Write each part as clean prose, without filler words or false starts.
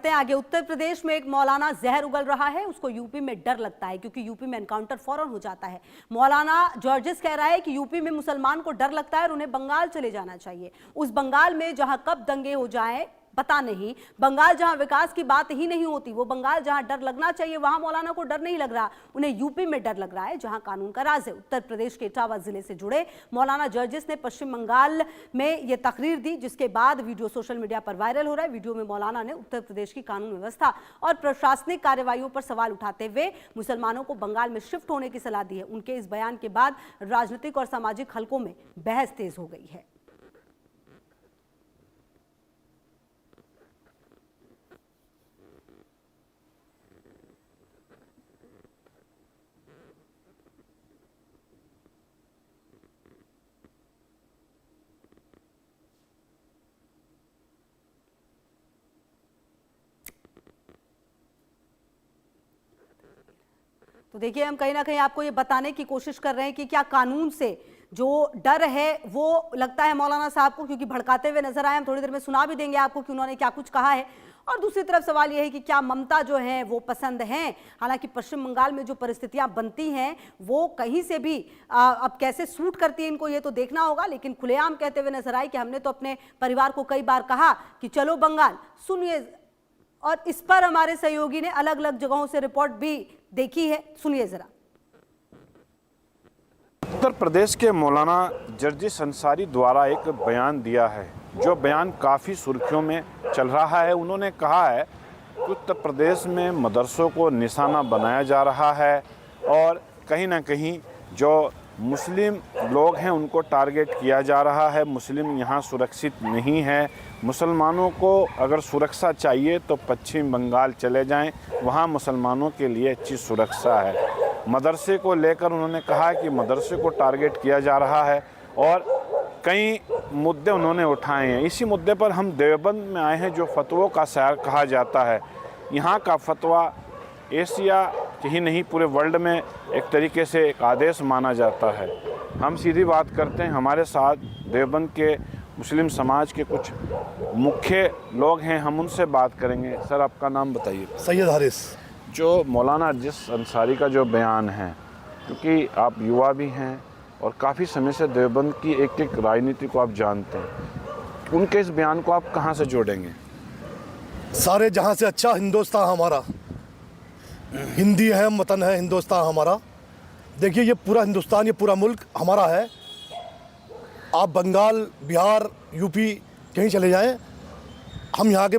आगे उत्तर प्रदेश में एक मौलाना जहर उगल रहा है। उसको यूपी में डर लगता है क्योंकि यूपी में एनकाउंटर फौरन हो जाता है। मौलाना जॉर्जिस कह रहा है कि यूपी में मुसलमान को डर लगता है और उन्हें बंगाल चले जाना चाहिए। उस बंगाल में जहां कब दंगे हो जाएं पता नहीं, बंगाल जहां विकास की बात ही नहीं होती, वो बंगाल जहां डर लगना चाहिए वहां मौलाना को डर नहीं लग रहा, उन्हें यूपी में डर लग रहा है जहां कानून का राज है। उत्तर प्रदेश के इटावा जिले से जुड़े मौलाना जॉर्जिस ने पश्चिम बंगाल में यह तकरीर दी, जिसके बाद वीडियो सोशल मीडिया पर वायरल हो रहा है। वीडियो में मौलाना ने उत्तर प्रदेश की कानून व्यवस्था और प्रशासनिक कार्रवाइयों पर सवाल उठाते हुए मुसलमानों को बंगाल में शिफ्ट होने की सलाह दी है। उनके इस बयान के बाद राजनीतिक और सामाजिक हलकों में बहस तेज हो गई है। तो देखिए, हम कहीं ना कहीं आपको ये बताने की कोशिश कर रहे हैं कि क्या कानून से जो डर है वो लगता है मौलाना साहब को, क्योंकि भड़काते हुए नजर आए। हम थोड़ी देर में सुना भी देंगे आपको कि उन्होंने क्या कुछ कहा है। और दूसरी तरफ सवाल यह है कि क्या ममता जो है वो पसंद हैं। हालांकि पश्चिम बंगाल में जो परिस्थितियां बनती हैं वो कहीं से भी अब कैसे सूट करती है इनको ये तो देखना होगा। लेकिन खुलेआम कहते हुए नजर आए कि हमने तो अपने परिवार को कई बार कहा कि चलो बंगाल। सुनिए, और इस पर हमारे सहयोगी ने अलग अलग जगहों से रिपोर्ट भी देखी है, सुनिए जरा। उत्तर प्रदेश के मौलाना जर्जिस अंसारी द्वारा एक बयान दिया है, जो बयान काफ़ी सुर्खियों में चल रहा है। उन्होंने कहा है कि उत्तर प्रदेश में मदरसों को निशाना बनाया जा रहा है और कहीं ना कहीं जो मुस्लिम लोग हैं उनको टारगेट किया जा रहा है। मुस्लिम यहाँ सुरक्षित नहीं है। मुसलमानों को अगर सुरक्षा चाहिए तो पश्चिम बंगाल चले जाएं, वहाँ मुसलमानों के लिए अच्छी सुरक्षा है। मदरसे को लेकर उन्होंने कहा कि मदरसे को टारगेट किया जा रहा है और कई मुद्दे उन्होंने उठाए हैं। इसी मुद्दे पर हम देवबंद में आए हैं, जो फतवों का शहर कहा जाता है। यहाँ का फतवा एशिया के ही नहीं पूरे वर्ल्ड में एक तरीके से एक आदेश माना जाता है। हम सीधी बात करते हैं, हमारे साथ देवबंद के मुस्लिम समाज के कुछ मुख्य लोग हैं, हम उनसे बात करेंगे। सर, आपका नाम बताइए। सैयद हारिस। जो मौलाना जर्जिस अंसारी का जो बयान है, क्योंकि आप युवा भी हैं और काफ़ी समय से देवबंद की एक एक राजनीति को आप जानते हैं, उनके इस बयान को आप कहाँ से जोड़ेंगे? सारे जहाँ से अच्छा हिंदुस्तान हमारा, हिंदी है, वतन है हिंदुस्तान हमारा। देखिए, ये पूरा हिंदुस्तान, ये पूरा मुल्क हमारा है। आप बंगाल, बिहार, यूपी कहीं चले जाएं, हम यहाँ के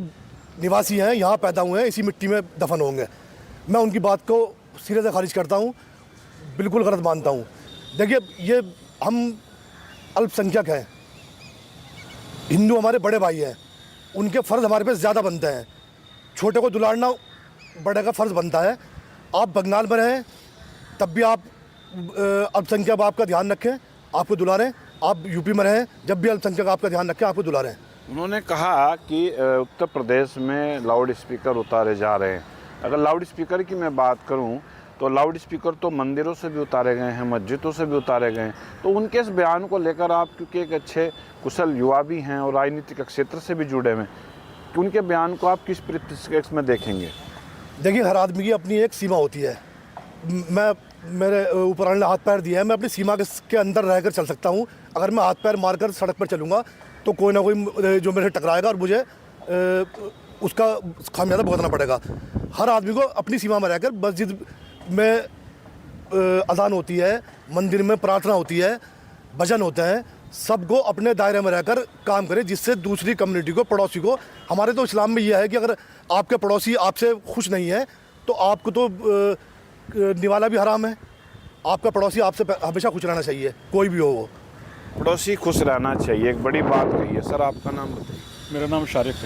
निवासी हैं, यहाँ पैदा हुए हैं, इसी मिट्टी में दफन होंगे। मैं उनकी बात को सिरे से खारिज करता हूँ, बिल्कुल गलत मानता हूँ। देखिए, ये हम अल्पसंख्यक हैं, हिंदू हमारे बड़े भाई हैं, उनके फ़र्ज़ हमारे पे ज़्यादा बनते हैं। छोटे को दुलारना बड़े का फ़र्ज़ बनता है। आप बंगाल में रहें तब भी आप अल्पसंख्यक आपका ध्यान रखें, आपको दुलारें। आप यूपी में रहें, जब भी अल्पसंख्यक आपका ध्यान रखें, आपको दुलारें। उन्होंने कहा कि उत्तर प्रदेश में लाउड स्पीकर उतारे जा रहे हैं। अगर लाउड स्पीकर की मैं बात करूं तो लाउड स्पीकर तो मंदिरों से भी उतारे गए हैं, मस्जिदों से भी उतारे गए हैं। तो उनके इस बयान को लेकर आप, क्योंकि एक अच्छे कुशल युवा भी हैं और राजनीतिक क्षेत्र से भी जुड़े हुए हैं, कि उनके बयान को आप किस परिप्रेक्ष्य में देखेंगे? देखिए, हर आदमी की अपनी एक सीमा होती है। मैं, मेरे ऊपर वाले ने हाथ पैर दिया है, मैं अपनी सीमा के अंदर रहकर चल सकता हूँ। अगर मैं हाथ पैर मारकर सड़क पर चलूँगा तो कोई ना कोई जो मेरे से टकराएगा और मुझे उसका खामियाजा भुगतना पड़ेगा। हर आदमी को अपनी सीमा में रहकर, मस्जिद में अज़ान होती है, मंदिर में प्रार्थना होती है, भजन होते हैं, सबको अपने दायरे में रहकर काम करें, जिससे दूसरी कम्युनिटी को, पड़ोसी को, हमारे तो इस्लाम में यह है कि अगर आपके पड़ोसी आपसे खुश नहीं है तो आपको तो निवाला भी हराम है। आपका पड़ोसी आपसे हमेशा खुश रहना चाहिए, कोई भी हो वो। पड़ोसी खुश रहना चाहिए, एक बड़ी बात कही है। सर, आपका नाम बताइए। मेरा नाम शारिक है।